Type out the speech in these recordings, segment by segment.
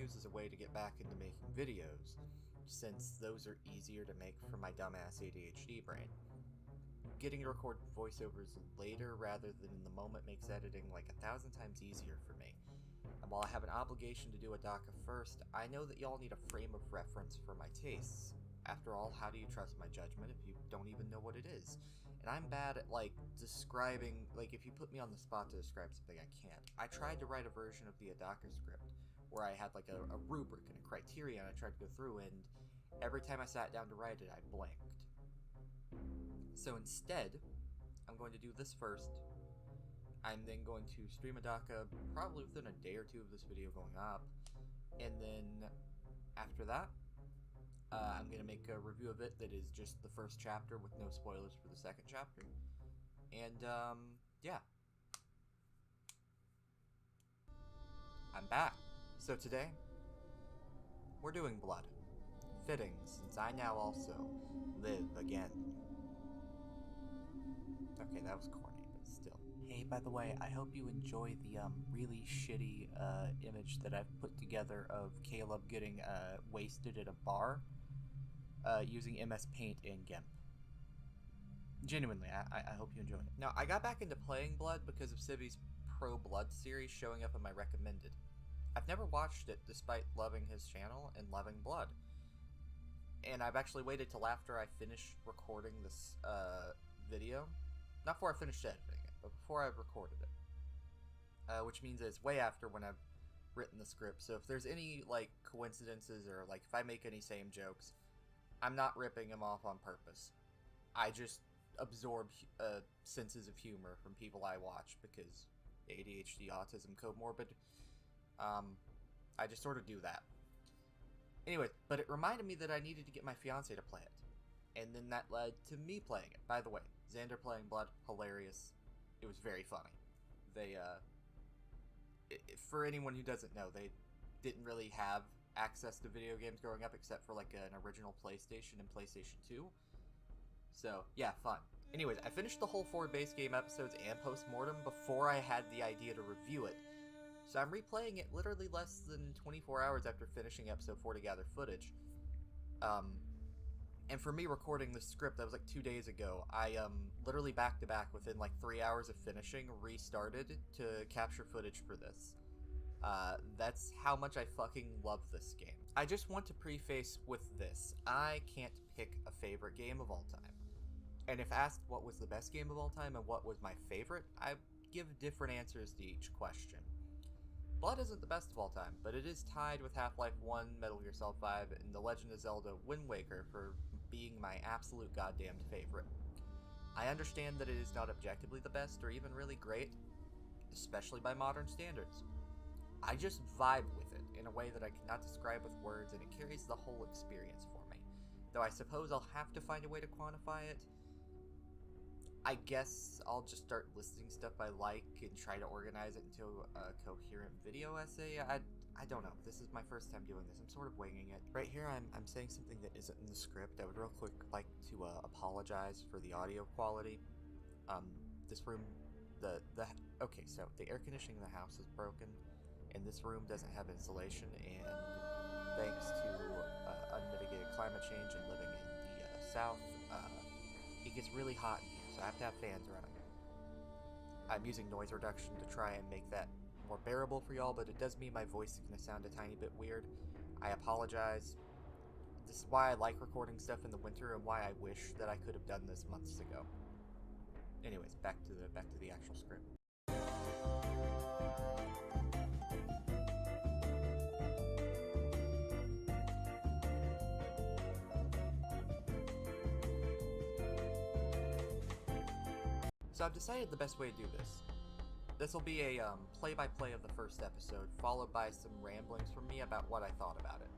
use as a way to get back into making videos, since those are easier to make for my dumbass ADHD brain. Getting to record voiceovers later rather than in the moment makes editing like 1,000 times easier for me. And while I have an obligation to do a DACA first, I know that y'all need a frame of reference for my tastes. After all, how do you trust my judgment if you don't even know what it is? And I'm bad at, describing, if you put me on the spot to describe something, I can't. I tried to write a version of the Adaka script, where I had, a rubric and a criteria, and I tried to go through, and every time I sat down to write it, I blanked. So instead, I'm going to do this first. I'm then going to stream Adaka probably within a day or two of this video going up, and then after that, I'm going to make a review of it that is just the first chapter with no spoilers for the second chapter. And, yeah. I'm back. So today, we're doing blood. Fitting, since I now also live again. Okay, that was corny, but still. Hey, by the way, I hope you enjoy the, really shitty, image that I've put together of Caleb getting, wasted at a bar. Using MS Paint and GIMP. Genuinely, I hope you enjoy it. Now, I got back into playing Blood because of Sibby's Pro Blood series showing up in my recommended. I've never watched it despite loving his channel and loving Blood. And I've actually waited till after I finished recording this video. Not before I finished editing it, but before I've recorded it. Which means it's way after when I've written the script. So if there's any, coincidences or, if I make any same jokes, I'm not ripping him off on purpose. I just absorb senses of humor from people I watch because ADHD, autism, comorbid. I just sort of do that. Anyway, but it reminded me that I needed to get my fiance to play it. And then that led to me playing it. By the way, Xander playing Blood, hilarious. It was very funny. They, for anyone who doesn't know, they didn't really have access to video games growing up except for an original PlayStation and PlayStation 2. So, yeah, fun. Anyways, I finished the whole 4 base game episodes and post-mortem before I had the idea to review it. So I'm replaying it literally less than 24 hours after finishing episode 4 to gather footage. And for me recording the script, that was 2 days ago. I literally back to back within 3 hours of finishing, restarted to capture footage for this. That's how much I fucking love this game. I just want to preface with this. I can't pick a favorite game of all time. And if asked what was the best game of all time and what was my favorite, I give different answers to each question. Blood isn't the best of all time, but it is tied with Half-Life 1, Metal Gear Solid 5, and The Legend of Zelda Wind Waker for being my absolute goddamned favorite. I understand that it is not objectively the best or even really great, especially by modern standards. I just vibe with it in a way that I cannot describe with words, and it carries the whole experience for me. Though I suppose I'll have to find a way to quantify it. I guess I'll just start listing stuff I like and try to organize it into a coherent video essay. I don't know. This is my first time doing this. I'm sort of winging it. Right here, I'm saying something that isn't in the script. I would real quick like to apologize for the audio quality. This room, okay, so the air conditioning in the house is broken. And this room doesn't have insulation, and thanks to unmitigated climate change and living in the south, it gets really hot in here, so I have to have fans running. I'm using noise reduction to try and make that more bearable for y'all, but it does mean my voice is going to sound a tiny bit weird. I apologize. This is why I like recording stuff in the winter and why I wish that I could have done this months ago. Anyways, back to the actual script. So I've decided the best way to do this. This will be a play-by-play of the first episode, followed by some ramblings from me about what I thought about it.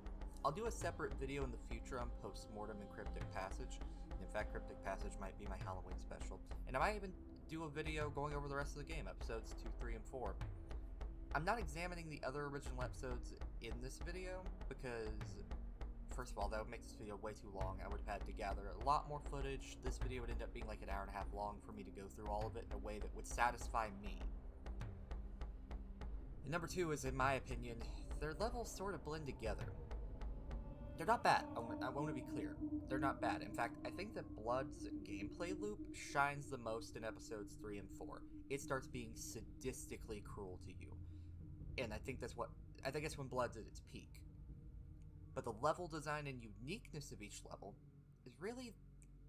I'll do a separate video in the future on Postmortem and Cryptic Passage. In fact, Cryptic Passage might be my Halloween special. And I might even do a video going over the rest of the game, episodes 2, 3, and 4. I'm not examining the other original episodes in this video, because first of all, that would make this video way too long. I would have had to gather a lot more footage. This video would end up being like an hour and a half long for me to go through all of it in a way that would satisfy me. And number two is, in my opinion, their levels sort of blend together. They're not bad, I want to be clear. They're not bad. In fact, I think that Blood's gameplay loop shines the most in episodes 3 and 4. It starts being sadistically cruel to you. And I think that's when Blood's at its peak. But the level design and uniqueness of each level is really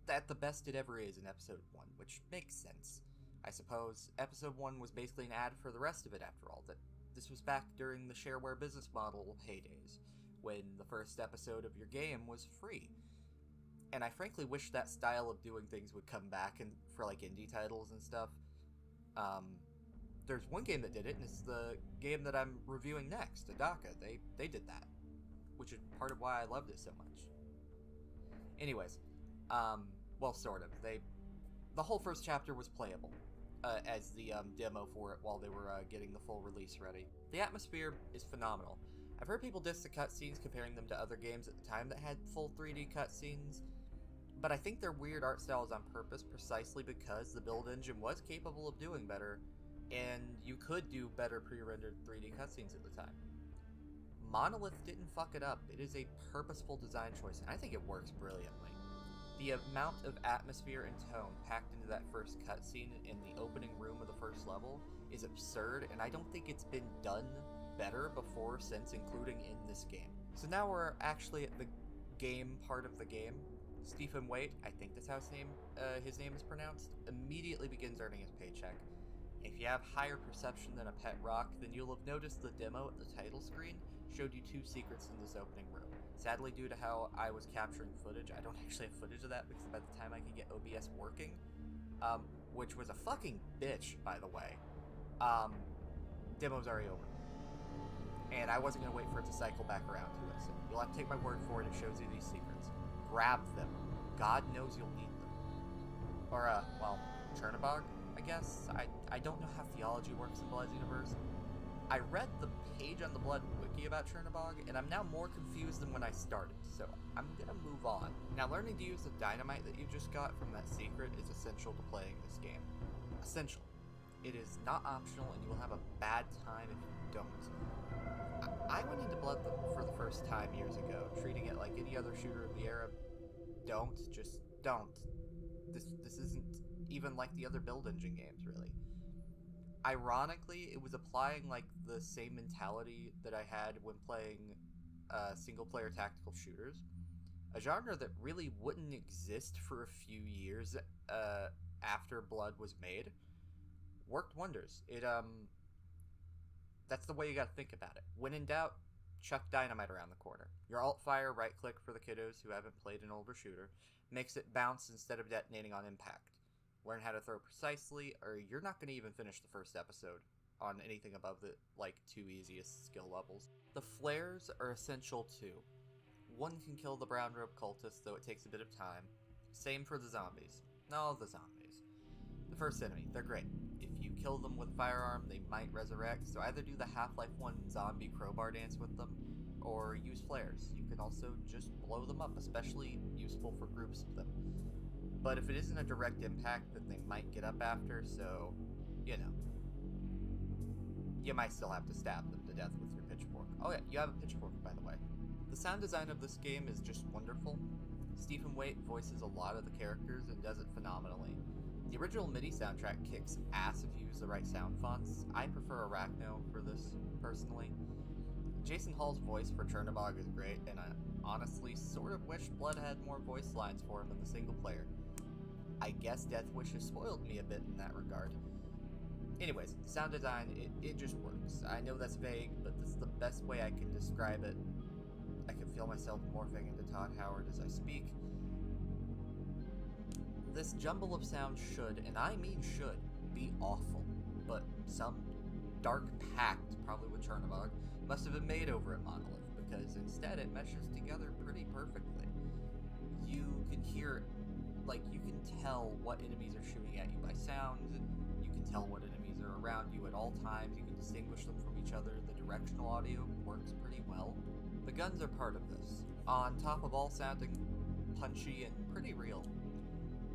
at the best it ever is in episode 1, which makes sense. I suppose episode 1 was basically an ad for the rest of it after all, that this was back during the shareware business model heydays, when the first episode of your game was free. And I frankly wish that style of doing things would come back for like indie titles and stuff. There's one game that did it, and it's the game that I'm reviewing next, Adaka. They did that, which is part of why I loved it so much. Anyways, well, sort of. The whole first chapter was playable as the demo for it while they were getting the full release ready. The atmosphere is phenomenal. I've heard people diss the cutscenes, comparing them to other games at the time that had full 3D cutscenes, but I think they're weird art styles on purpose precisely because the build engine was capable of doing better, and you could do better pre-rendered 3D cutscenes at the time. Monolith didn't fuck it up. It is a purposeful design choice, and I think it works brilliantly. The amount of atmosphere and tone packed into that first cutscene in the opening room of the first level is absurd, and I don't think it's been done better before since, including in this game. So now we're actually at the game part of the game. Stephen Waite, I think that's how his name is pronounced, immediately begins earning his paycheck. If you have higher perception than a pet rock, then you'll have noticed the demo at the title screen showed you 2 secrets in this opening room. Sadly, due to how I was capturing footage, I don't actually have footage of that because by the time I could get OBS working, which was a fucking bitch, by the way, demo's already over. And I wasn't going to wait for it to cycle back around to it, so you'll have to take my word for it. It shows you these secrets. Grab them. God knows you'll need them. Or, Chernobog, I guess? I don't know how theology works in Blood's universe. I read the page on the Blood wiki about Chernobog, and I'm now more confused than when I started, so I'm gonna move on. Now, learning to use the dynamite that you just got from that secret is essential to playing this game. Essential. It is not optional, and you will have a bad time if you don't. I went into Blood for the first time years ago, treating it like any other shooter of the era. Just don't. This isn't even like the other build engine games, really. Ironically, it was applying like the same mentality that I had when playing single-player tactical shooters, a genre that really wouldn't exist for a few years after Blood was made. Worked wonders. That's the way you gotta think about it. When in doubt, chuck dynamite around the corner. Your alt-fire right-click for the kiddos who haven't played an older shooter makes it bounce instead of detonating on impact. Learn how to throw precisely, or you're not going to even finish the first episode on anything above the, 2 easiest skill levels. The flares are essential too. One can kill the brown robe cultists, though it takes a bit of time. Same for the zombies. No, the zombies. The first enemy, they're great. If you kill them with a firearm, they might resurrect, so either do the Half-Life 1 zombie crowbar dance with them, or use flares. You can also just blow them up, especially useful for groups of them. But if it isn't a direct impact, then they might get up after, so, you might still have to stab them to death with your pitchfork. Oh yeah, you have a pitchfork, by the way. The sound design of this game is just wonderful. Stephen Waite voices a lot of the characters and does it phenomenally. The original MIDI soundtrack kicks ass if you use the right sound fonts. I prefer Arachno for this, personally. Jason Hall's voice for Chernobog is great, and I honestly sort of wish Blood had more voice lines for him in the single player. I guess Death Wish has spoiled me a bit in that regard. Anyways, sound design, it just works. I know that's vague, but this is the best way I can describe it. I can feel myself morphing into Todd Howard as I speak. This jumble of sound should, and I mean should, be awful, but some dark pact, probably with Chernobog, must have been made over at Monolith, because instead it meshes together pretty perfectly. You can hear, you can tell what enemies are shooting at you by sound, you can tell what enemies are around you at all times, you can distinguish them from each other, the directional audio works pretty well. The guns are part of this, on top of all sounding punchy and pretty real.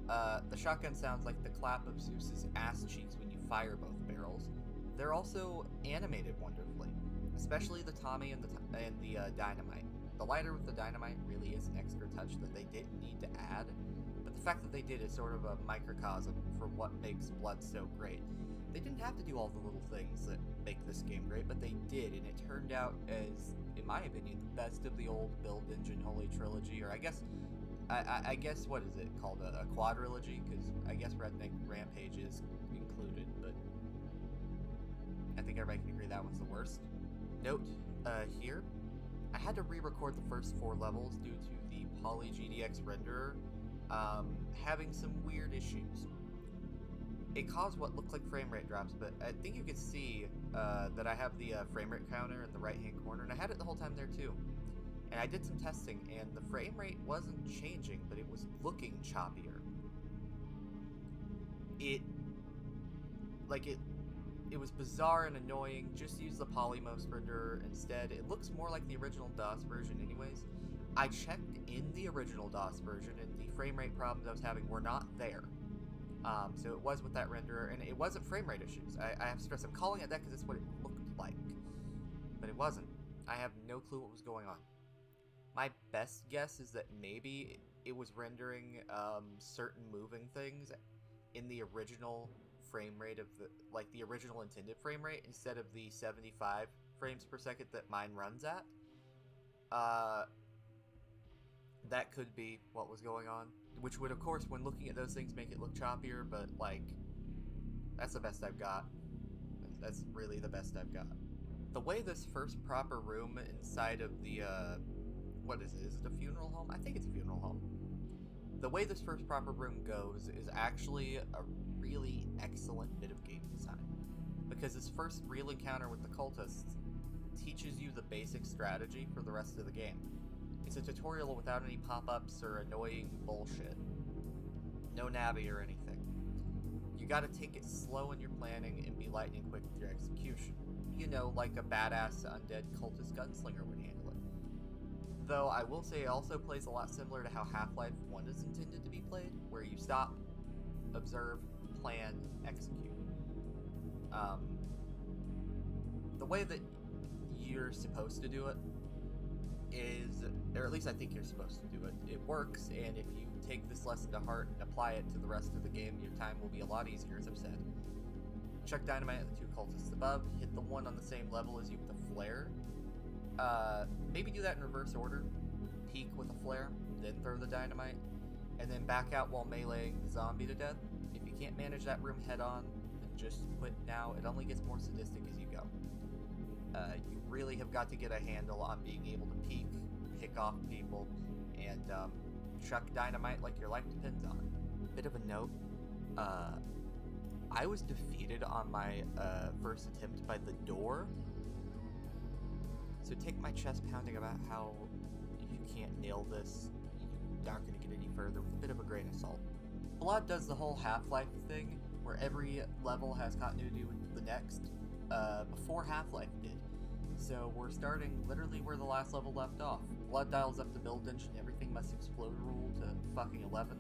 The shotgun sounds like the clap of Zeus's ass cheeks when you fire both barrels. They're also animated wonderfully. especially the Tommy and the dynamite. The lighter with the dynamite really is an extra touch that they didn't need to add, but the fact that they did is sort of a microcosm for what makes Blood so great. They didn't have to do all the little things that make this game great, but they did, and it turned out as, in my opinion, the best of the old Build Engine Holy Trilogy, or I guess, what is it called, a quadrilogy? Because I guess Redneck Rampage is included, but I think everybody can agree that one's the worst. Note, here, I had to re-record the first 4 levels due to the Poly GDX renderer having some weird issues. It caused what looked like frame rate drops, but I think you can see that I have the frame rate counter in the right-hand corner, and I had it the whole time there too. And I did some testing, and the frame rate wasn't changing, but it was looking choppier. It was bizarre and annoying. Just use the Polymos renderer instead. It looks more like the original DOS version anyways. I checked in the original DOS version, and the frame rate problems I was having were not there. So it was with that renderer, and it wasn't frame rate issues. I have to stress, I'm calling it that because it's what it looked like. But it wasn't. I have no clue what was going on. My best guess is that maybe it was rendering certain moving things in the original frame rate of the original intended frame rate instead of the 75 frames per second that mine runs at. That could be what was going on. Which would, of course, when looking at those things, make it look choppier, but, that's the best I've got. That's really the best I've got. The way this first proper room inside of the, what is it? Is it a funeral home? I think it's a funeral home. The way this first proper room goes is actually a really excellent bit of game design. Because this first real encounter with the cultists teaches you the basic strategy for the rest of the game. It's a tutorial without any pop-ups or annoying bullshit. No nabby or anything. You gotta take it slow in your planning and be lightning quick with your execution. You know, like a badass undead cultist gunslinger would handle it. Though I will say it also plays a lot similar to how Half-Life 1 is intended to be played, where you stop, observe, plan, execute. The way that you're supposed to do it is, or at least I think you're supposed to do it, it works, and if you take this lesson to heart and apply it to the rest of the game, your time will be a lot easier, as I've said. Chuck dynamite at the 2 cultists above, hit the one on the same level as you with a flare. Maybe do that in reverse order. Peek with a flare, then throw the dynamite, and then back out while meleeing the zombie to death. If you can't manage that room head on, then just quit now. It only gets more sadistic as you go. You really have got to get a handle on being able to peek, pick off people, and chuck dynamite like your life depends on it. Bit of a note, I was defeated on my first attempt by the door. So take my chest pounding about how if you can't nail this, you aren't going to get any further with a bit of a grain of salt. Blood does the whole Half-Life thing, where every level has continuity with the next, before Half-Life did. So we're starting literally where the last level left off. Blood dials up the build engine, everything must explode rule to fucking 11,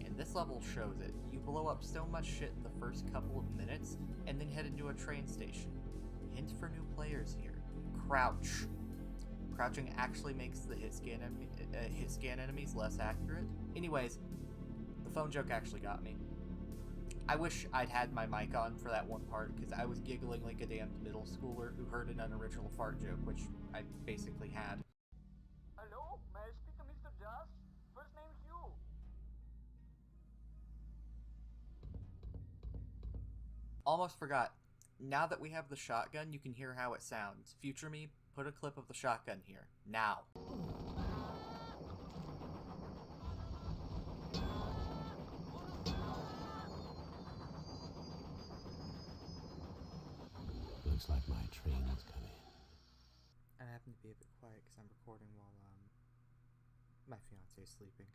and this level shows it. You blow up so much shit in the first couple of minutes, and then head into a train station. Hint for new players here. Crouch. Crouching actually makes the hit scan enemies less accurate. Anyways, the phone joke actually got me. I wish I'd had my mic on for that one part, because I was giggling like a damned middle schooler who heard an unoriginal fart joke, which I basically had. Hello? May I speak to Mr. Josh? First name Hugh. Almost forgot. Now that we have the shotgun, you can hear how it sounds. Future me, put a clip of the shotgun here. Now. Looks like my train is coming. I happen to be a bit quiet because I'm recording while my fiance is sleeping.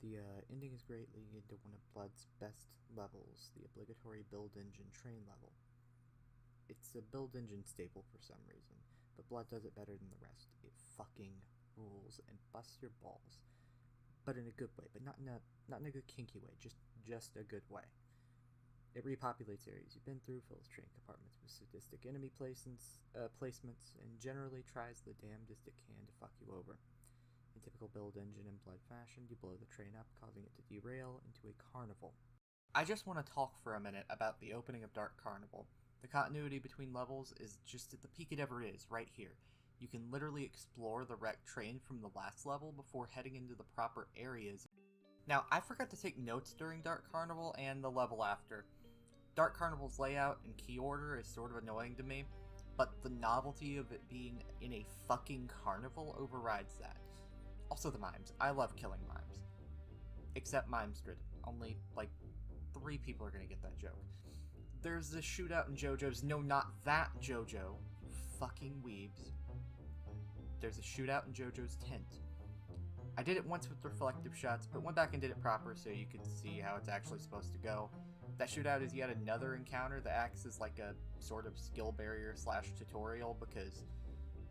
The ending is great, leading into one of Blood's best levels, the obligatory build engine train level. It's a build engine staple for some reason, but Blood does it better than the rest. It fucking rules and busts your balls, but in a good way, but not in a good kinky way, just a good way. It repopulates areas you've been through, fills train compartments with sadistic enemy placements, and generally tries the damnedest it can to fuck you over. In typical build engine and blood fashion, you blow the train up, causing it to derail into a carnival. I just want to talk for a minute about the opening of Dark Carnival. The continuity between levels is just at the peak it ever is, right here. You can literally explore the wrecked train from the last level before heading into the proper areas. Now, I forgot to take notes during Dark Carnival and the level after. Dark Carnival's layout and key order is sort of annoying to me, but the novelty of it being in a fucking carnival overrides that. Also the mimes. I love killing mimes. Except Mimesdred. Only, 3 people are gonna get that joke. There's this shootout in JoJo's. No, not that JoJo. You fucking weebs. There's a shootout in JoJo's tent. I did it once with reflective shots, but went back and did it proper so you could see how it's actually supposed to go. That shootout is yet another encounter that acts as like a sort of skill barrier / tutorial because,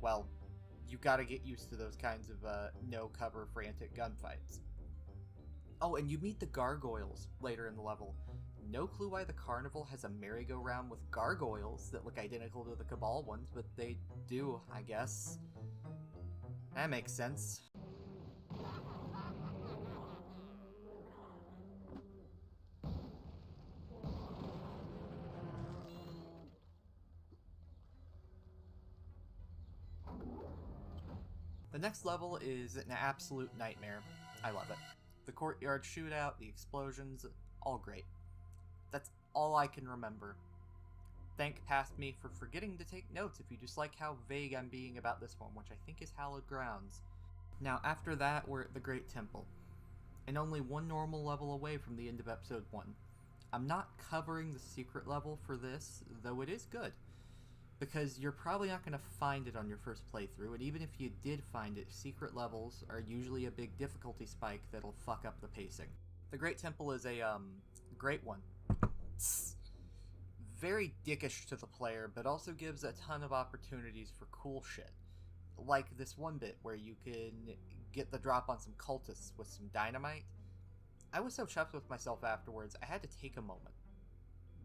well, you gotta get used to those kinds of no-cover frantic gunfights. Oh, and you meet the gargoyles later in the level. No clue why the carnival has a merry-go-round with gargoyles that look identical to the Cabal ones, but they do, I guess. That makes sense. The next level is an absolute nightmare. I love it. The courtyard shootout, the explosions, all great. That's all I can remember. Thank past me for forgetting to take notes if you just like how vague I'm being about this one, which I think is Hallowed Grounds. Now, after that, we're at the Great Temple, and only one normal level away from the end of Episode 1. I'm not covering the secret level for this, though it is good, because you're probably not going to find it on your first playthrough, and even if you did find it, secret levels are usually a big difficulty spike that'll fuck up the pacing. The Great Temple is a, great one. Very dickish to the player, but also gives a ton of opportunities for cool shit. Like this one bit where you can get the drop on some cultists with some dynamite. I was so chuffed with myself afterwards, I had to take a moment.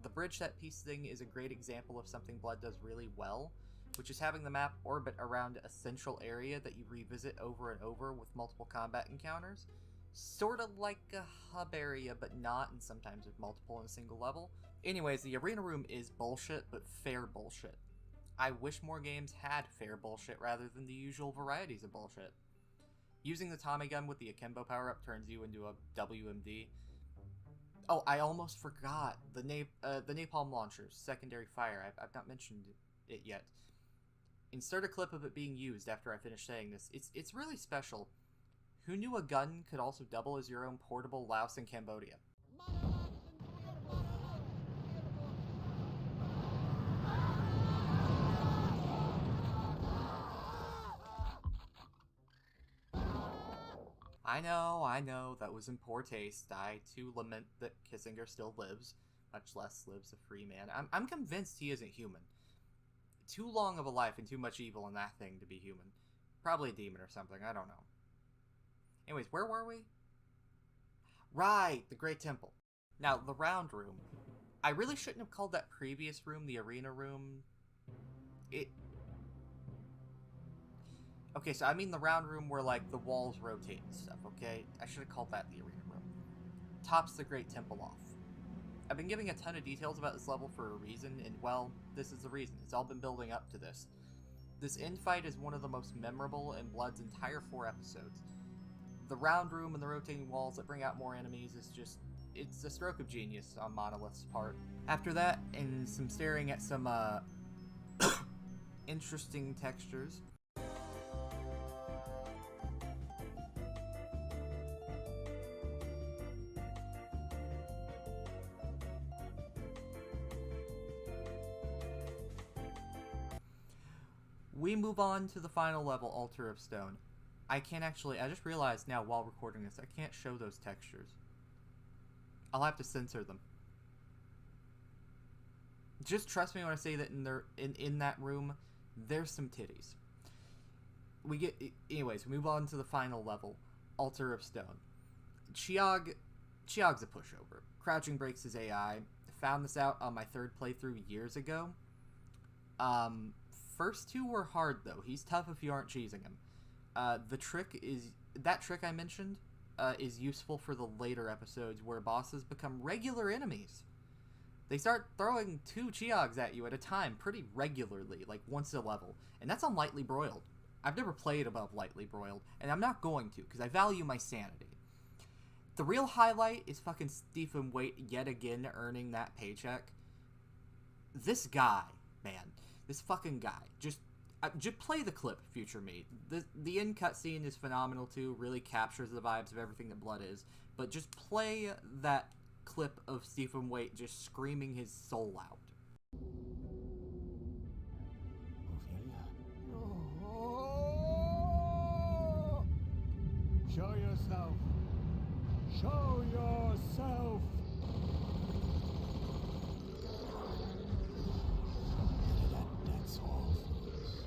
The bridge set piece thing is a great example of something Blood does really well, which is having the map orbit around a central area that you revisit over and over with multiple combat encounters. Sort of like a hub area, but not, and sometimes with multiple in a single level. Anyways, the arena room is bullshit, but fair bullshit. I wish more games had fair bullshit rather than the usual varieties of bullshit. Using the Tommy gun with the Akimbo power-up turns you into a WMD. Oh, I almost forgot the napalm launchers, secondary fire. I've not mentioned it yet. Insert a clip of it being used after I finish saying this. It's really special. Who knew a gun could also double as your own portable Laos in Cambodia? I know, that was in poor taste. I, too, lament that Kissinger still lives, much less lives a free man. I'm convinced he isn't human. Too long of a life and too much evil in that thing to be human. Probably a demon or something, I don't know. Anyways, where were we? Right, the Great Temple. Now, the round room. I really shouldn't have called that previous room the arena room. Okay, so I mean the round room where, like, the walls rotate and stuff, okay? I should have called that the arena room. Tops the Great Temple off. I've been giving a ton of details about this level for a reason, and, well, this is the reason. It's all been building up to this. This end fight is one of the most memorable in Blood's entire 4 episodes. The round room and the rotating walls that bring out more enemies is just... it's a stroke of genius on Monolith's part. After that, and some staring at some, interesting textures... we move on to the final level, Altar of Stone. I just realized now while recording this, I can't show those textures. I'll have to censor them. Just trust me when I say that in that room, there's some titties. Anyways, we move on to the final level, Altar of Stone. Chiog's a pushover. Crouching breaks his AI, found this out on my third playthrough years ago. First two were hard, though. He's tough if you aren't cheesing him. That trick I mentioned is useful for the later episodes where bosses become regular enemies. They start throwing 2 Cheogs at you at a time pretty regularly, like once a level, and that's on Lightly Broiled. I've never played above Lightly Broiled, and I'm not going to, because I value my sanity. The real highlight is fucking Stephen Waite yet again earning that paycheck. This guy, man, this fucking guy, just play the clip, future me. The end cutscene is phenomenal too, really captures the vibes of everything that Blood is, but just play that clip of Stephen Waite just screaming his soul out. Oh! Show yourself! Show yourself! That's all, folks.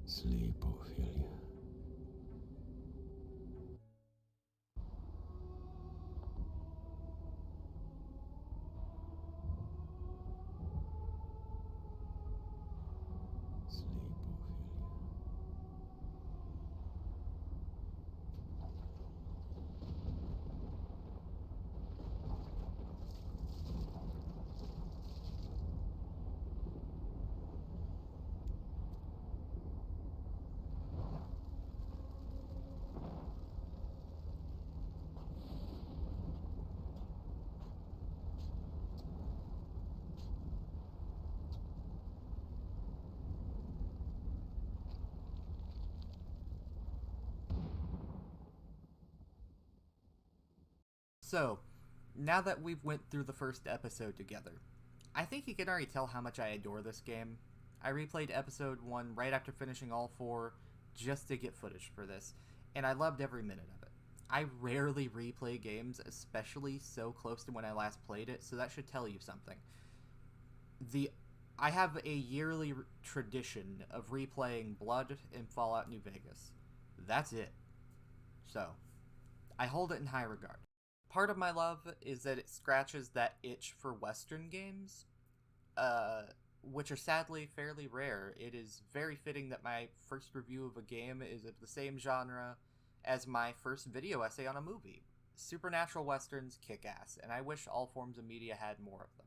Sleep, Ophelia. Sleep, Ophelia. So, now that we've went through the first episode together, I think you can already tell how much I adore this game. I replayed episode 1 right after finishing all 4 just to get footage for this, and I loved every minute of it. I rarely replay games, especially so close to when I last played it, so that should tell you something. I have a yearly tradition of replaying Blood and Fallout New Vegas. That's it. So, I hold it in high regard. Part of my love is that it scratches that itch for Western games, which are sadly fairly rare. It is very fitting that my first review of a game is of the same genre as my first video essay on a movie. Supernatural Westerns kick ass, and I wish all forms of media had more of them.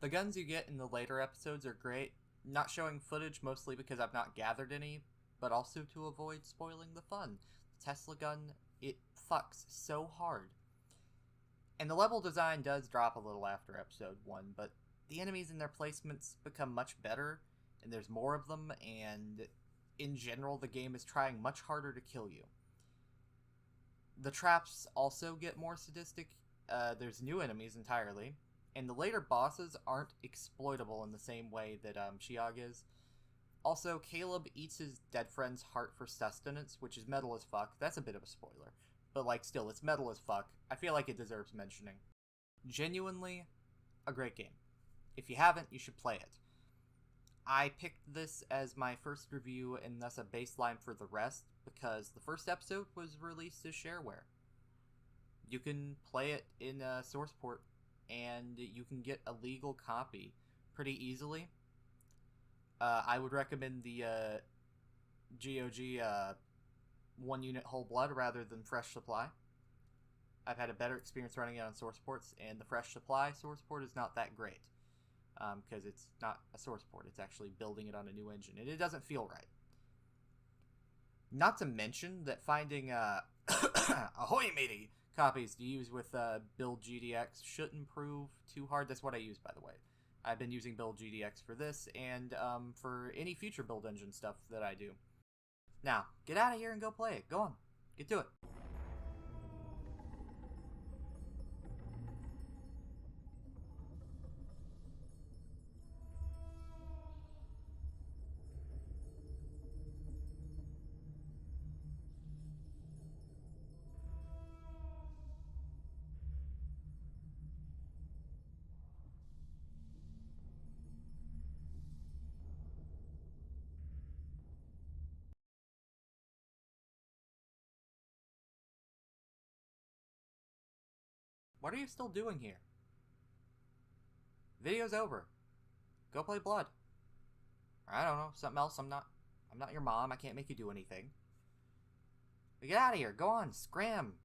The guns you get in the later episodes are great, not showing footage mostly because I've not gathered any, but also to avoid spoiling the fun. The Tesla gun, it fucks so hard. And the level design does drop a little after episode 1, but the enemies and their placements become much better, and there's more of them, and in general the game is trying much harder to kill you. The traps also get more sadistic, there's new enemies entirely, and the later bosses aren't exploitable in the same way that Cheog is. Also, Caleb eats his dead friend's heart for sustenance, which is metal as fuck. That's a bit of a spoiler. But, still, it's metal as fuck. I feel like it deserves mentioning. Genuinely, a great game. If you haven't, you should play it. I picked this as my first review and thus a baseline for the rest, because the first episode was released as shareware. You can play it in a source port, and you can get a legal copy pretty easily. I would recommend the GOG 1 unit whole blood rather than fresh supply. I've had a better experience running it on source ports, and the fresh supply source port is not that great. because it's not a source port. It's actually building it on a new engine, and it doesn't feel right. Not to mention that finding ahoy matey copies to use with build GDX shouldn't prove too hard. That's what I use, by the way. I've been using build GDX for this and for any future build engine stuff that I do. Now, get out of here and go play it. Go on. Get to it. What are you still doing here? Video's over. Go play Blood. Or I don't know, something else. I'm not your mom. I can't make you do anything. But get out of here. Go on. Scram.